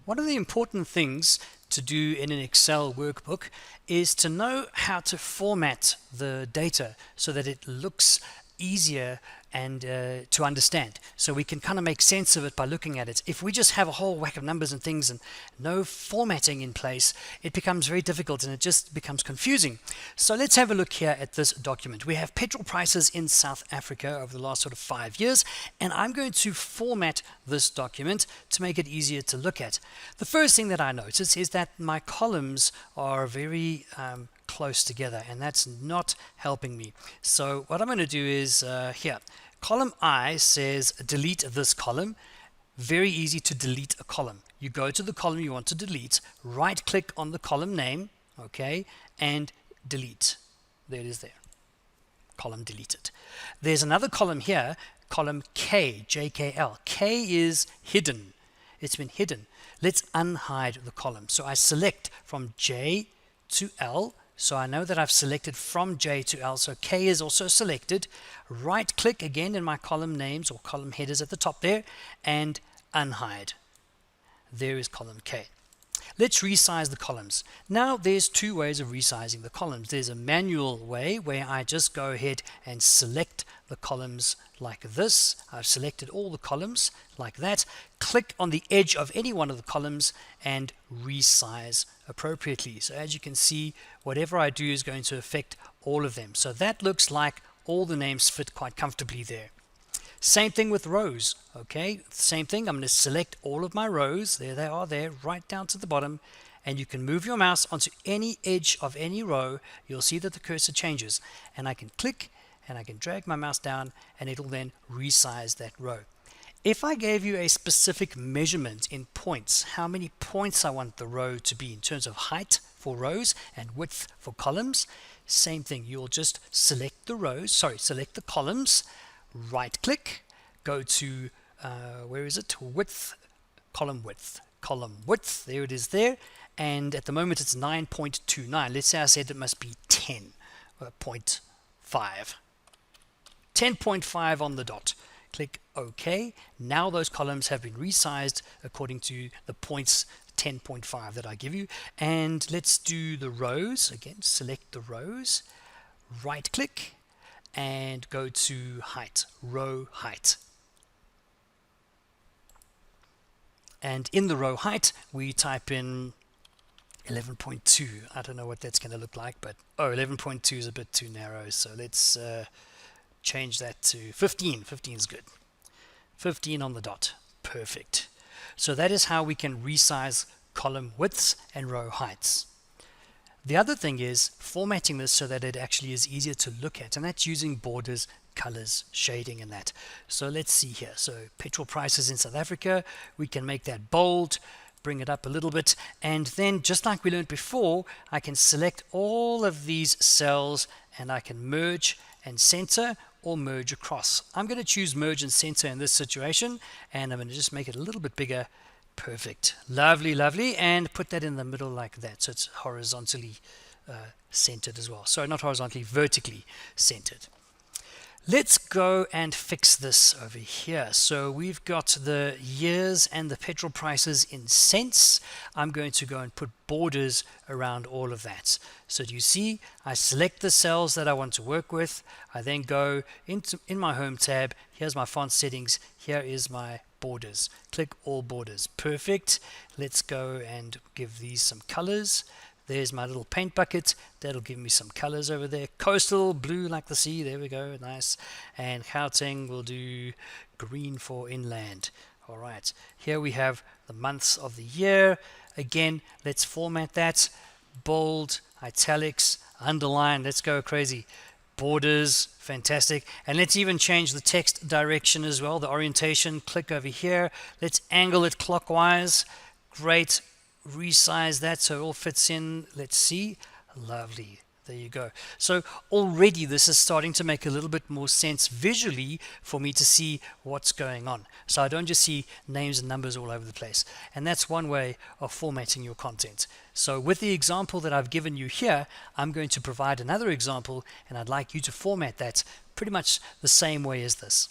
One of the important things to do in an Excel workbook is to know how to format the data so that it looks easier and to understand, so we can kind of make sense of it by looking at it. If we just have a whole whack of numbers and things and no formatting in place, it becomes very difficult and it just becomes confusing. So let's have a look here at this document. We have petrol prices in South Africa over the last sort of 5 years, and I'm going to format this document to make it easier to look at. The first thing that I notice is that my columns are very close together, and that's not helping me. So what I'm going to do is here, column I says delete this column. Very easy to delete a column. You go to the column you want to delete, right click on the column name, okay, and delete. There it is there. Column deleted. There's another column here, column K, JKL. K is hidden. It's been hidden. Let's unhide the column. So I select from J to L. So I know that I've selected from J to L, so K is also selected. Right click again in my column names or column headers at the top there and unhide. There is column K. Let's resize the columns. Now there's two ways of resizing the columns. There's a manual way where I just go ahead and select the columns like this. I've selected all the columns like that. Click on the edge of any one of the columns and resize appropriately. So as you can see, whatever I do is going to affect all of them. So that looks like all the names fit quite comfortably there. Same thing with rows. Okay, same thing. I'm going to select all of my rows. There they are there, right down to the bottom. And you can move your mouse onto any edge of any row. You'll see that the cursor changes. And I can click and I can drag my mouse down and it'll then resize that row. If I gave you a specific measurement in points, how many points I want the row to be in terms of height for rows and width for columns, same thing. You'll just select the rows, select the columns, right click, go to where is it, width, column width, there it is there, and at the moment it's 9.29. let's say I said it must be 10.5 10.5 on the dot. Click OK. Now those columns have been resized according to the points 10.5 that I give you. And let's do the rows again. Select the rows, right click and go to height, row height. And in the row height we type in 11.2. I don't know what that's going to look like, but 11.2 is a bit too narrow, so let's change that to 15. 15 is good. 15 on the dot. Perfect. So that is how we can resize column widths and row heights. The other thing is formatting this so that it actually is easier to look at, and that's using borders, colors, shading and that. So let's see here. So petrol prices in South Africa, we can make that bold, bring it up a little bit, and then just like we learned before, I can select all of these cells and I can merge and center or merge across. I'm going to choose merge and center in this situation, and I'm going to just make it a little bit bigger. Perfect. Lovely, lovely. And put that in the middle like that, so it's horizontally centered as well. Sorry, not horizontally, vertically centered. Let's go and fix this over here. So we've got the years and the petrol prices in cents. I'm going to go and put borders around all of that. So do you see, I select the cells that I want to work with. I then go in my home tab. Here's my font settings. Here is my borders. Click all borders. Perfect. Let's go and give these some colors. There's my little paint bucket. That'll give me some colors over there. Coastal, blue like the sea. There we go. Nice. And Gauteng will do green for inland. All right. Here we have the months of the year. Again, let's format that. Bold, italics, underline. Let's go crazy. Borders, fantastic. And let's even change the text direction as well. The orientation. Click over here. Let's angle it clockwise. Great. Resize that so it all fits in. Let's see. Lovely. There you go. So already this is starting to make a little bit more sense visually for me to see what's going on. So I don't just see names and numbers all over the place. And that's one way of formatting your content. So with the example that I've given you here, I'm going to provide another example, and I'd like you to format that pretty much the same way as this.